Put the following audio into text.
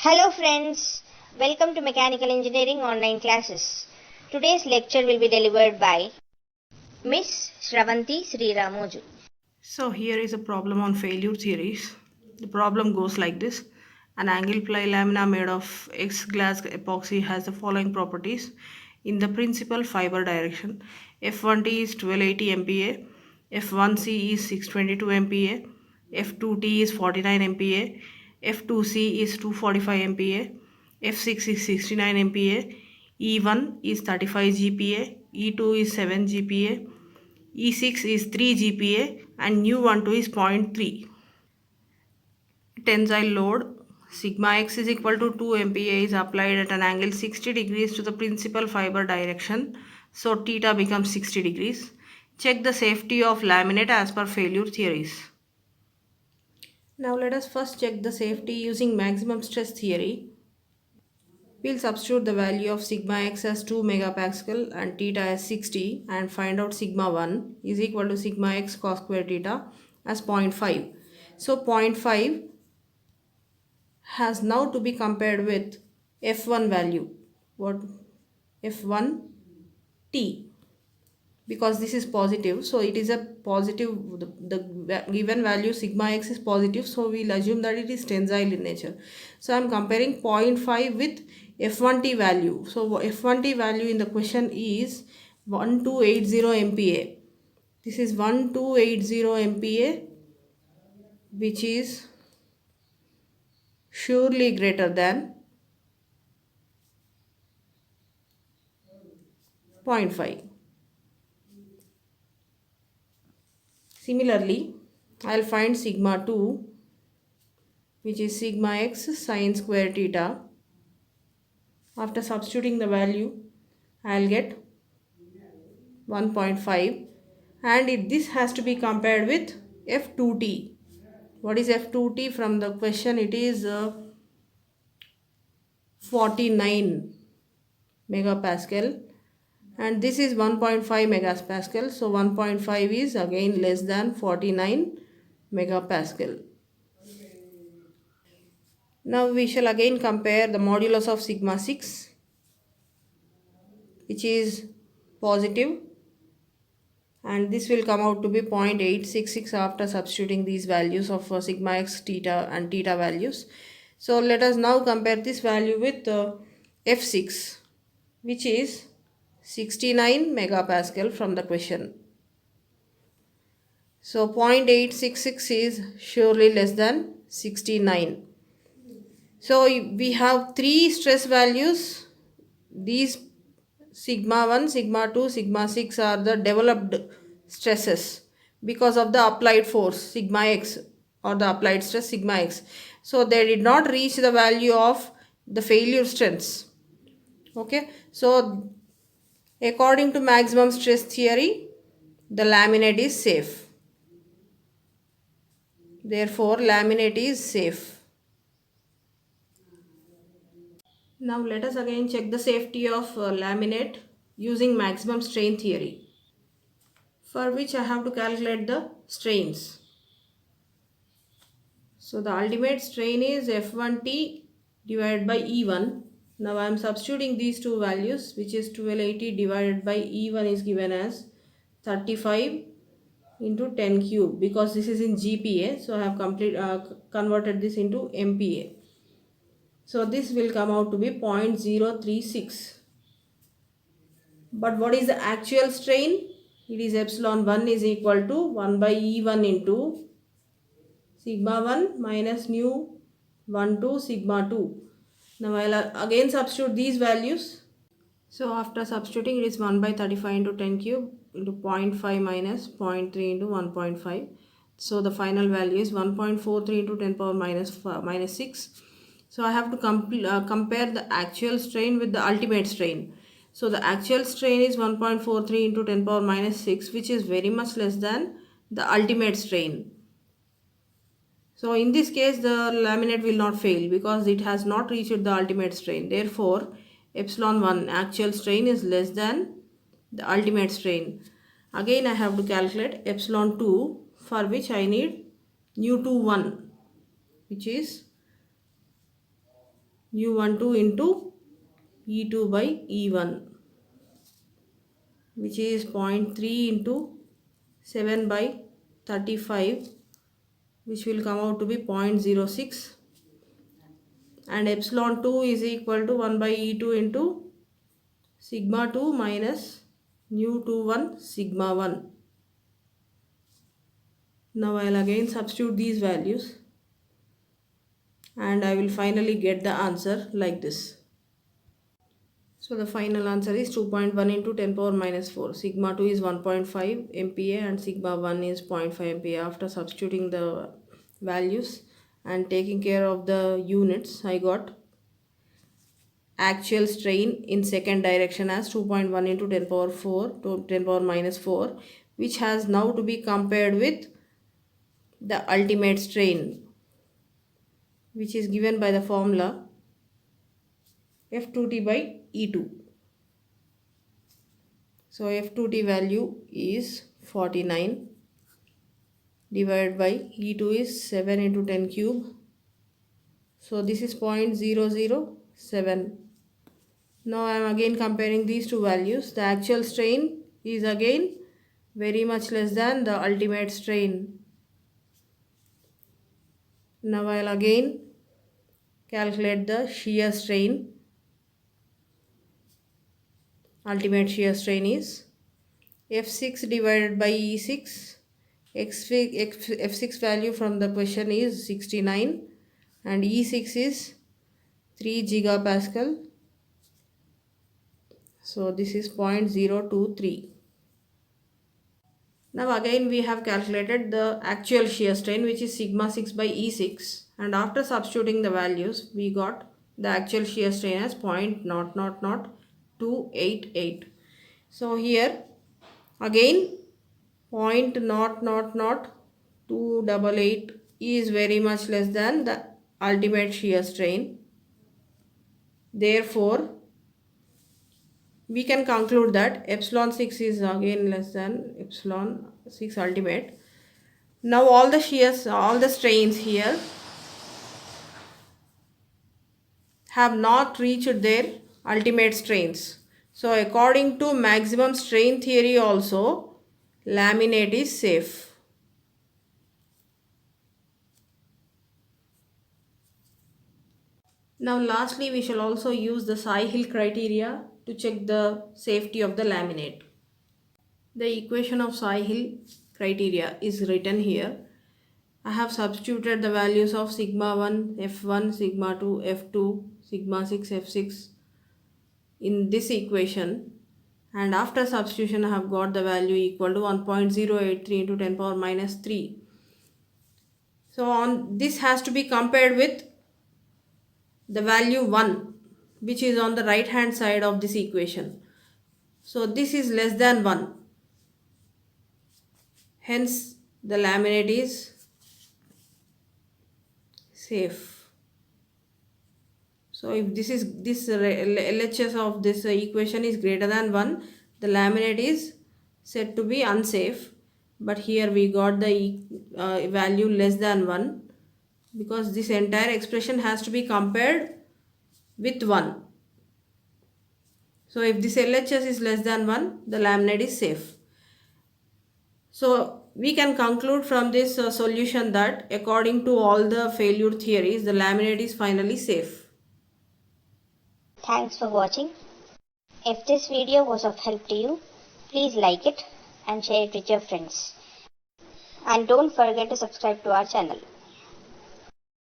Hello friends, welcome to Mechanical Engineering online classes. Today's lecture will be delivered by Miss Shravanti Sriramoju. So here is a problem on failure theories. The problem goes like this. An angle ply lamina made of X glass epoxy has the following properties. In the principal fiber direction, F1T is 1280 MPa, F1C is 622 MPa, F2T is 49 MPa, F2C is 245 MPa, F6 is 69 MPa, E1 is 35 GPa, E2 is 7 GPa, E6 is 3 GPa and U12 is 0.3. Tensile load sigma x is equal to 2 MPa is applied at an angle 60 degrees to the principal fiber direction. So theta becomes 60 degrees. Check the safety of laminate as per failure theories. Now let us first check the safety using maximum stress theory. We'll substitute the value of sigma x as 2 megapascal and theta as 60 and find out sigma 1 is equal to sigma x cos square theta as 0.5. So 0.5 has now to be compared with F1 value. What? F1 T, because this is positive, so it is a positive, the given value sigma x is positive, so we'll assume that it is tensile in nature. So I'm comparing 0.5 with F1T value. So F1T value in the question is 1280 MPa. This is 1280 MPa, which is surely greater than 0.5. Similarly, I'll find sigma 2, which is sigma x sine square theta. After substituting the value, I'll get 1.5, and this has to be compared with F2T. What is F2T from the question? It is 49 megapascal, and this is 1.5 megapascal. So 1.5 is again less than 49 megapascal. Now we shall again compare the modulus of sigma 6, which is positive, and this will come out to be 0.866 after substituting these values of sigma x, theta and theta values. So let us now compare this value with F6, which is 69 megapascal from the question. So 0.866 is surely less than 69. So we have three stress values. These sigma 1, sigma 2, sigma 6 are the developed stresses because of the applied force sigma x, or the applied stress sigma x. So they did not reach the value of the failure strengths. Okay, so according to maximum stress theory, the laminate is safe. Therefore, laminate is safe. Now let us again check the safety of laminate using maximum strain theory, for which I have to calculate the strains. So the ultimate strain is F1T divided by E1. Now I am substituting these two values, which is 1280 divided by E1 is given as 35 into 10 cube, because this is in GPa, so I have converted this into MPa. So this will come out to be 0.036. But what is the actual strain? It is epsilon 1 is equal to 1 by E1 into sigma 1 minus nu 1 to sigma 2. Now I'll again substitute these values. So after substituting, it is 1 by 35 into 10 cube into 0.5 minus 0.3 into 1.5. So the final value is 1.43 into 10 power minus 6. So I have to compare the actual strain with the ultimate strain. So the actual strain is 1.43 into 10 power minus 6, which is very much less than the ultimate strain. So in this case, the laminate will not fail because it has not reached the ultimate strain. Therefore, epsilon 1 actual strain is less than the ultimate strain. Again, I have to calculate epsilon 2, for which I need nu 1, which is U12 into E2 by E1, which is 0.3 into 7 by 35, which will come out to be 0.06, and epsilon 2 is equal to 1 by E2 into sigma 2 minus nu 21 sigma 1. Now I'll again substitute these values and I will finally get the answer like this. So the final answer is 2.1 into 10 power minus 4. Sigma 2 is 1.5 MPa and sigma 1 is 0.5 MPa. After substituting the values and taking care of the units, I got actual strain in second direction as 2.1 into 10 power 4 to 10 power minus 4, which has now to be compared with the ultimate strain, which is given by the formula F2T by E2. So F2T value is 49 divided by E2 is 7 into 10 cube. So this is 0.007. Now I am again comparing these two values. The actual strain is again very much less than the ultimate strain. Now I will again calculate the shear strain. Ultimate shear strain is F6 divided by E6. F6 value from the question is 69 and E6 is 3 gigapascal. So this is 0.023. Now again we have calculated the actual shear strain, which is sigma 6 by E6, and after substituting the values we got the actual shear strain as 0.00288. So here again 0.00288 is very much less than the ultimate shear strain. Therefore we can conclude that epsilon 6 is again less than epsilon 6 ultimate. Now all the strains here have not reached their ultimate strains. So according to maximum strain theory also, laminate is safe. Now lastly, we shall also use the Tsai-Hill criteria to check the safety of the laminate. The equation of Tsai-Hill criteria is written here. I have substituted the values of sigma 1 F1, sigma 2 F2, sigma 6 F6 in this equation, and after substitution I have got the value equal to 1.083 into 10 power minus 3. So this has to be compared with the value 1, which is on the right hand side of this equation. So this is less than 1. Hence the laminate is safe. So if this LHS of this equation is greater than 1, the laminate is said to be unsafe. But here we got the value less than 1, because this entire expression has to be compared with 1. So if this LHS is less than 1, the laminate is safe. So we can conclude from this solution that according to all the failure theories, the laminate is finally safe. Thanks for watching. If this video was of help to you, please like it and share it with your friends. And don't forget to subscribe to our channel.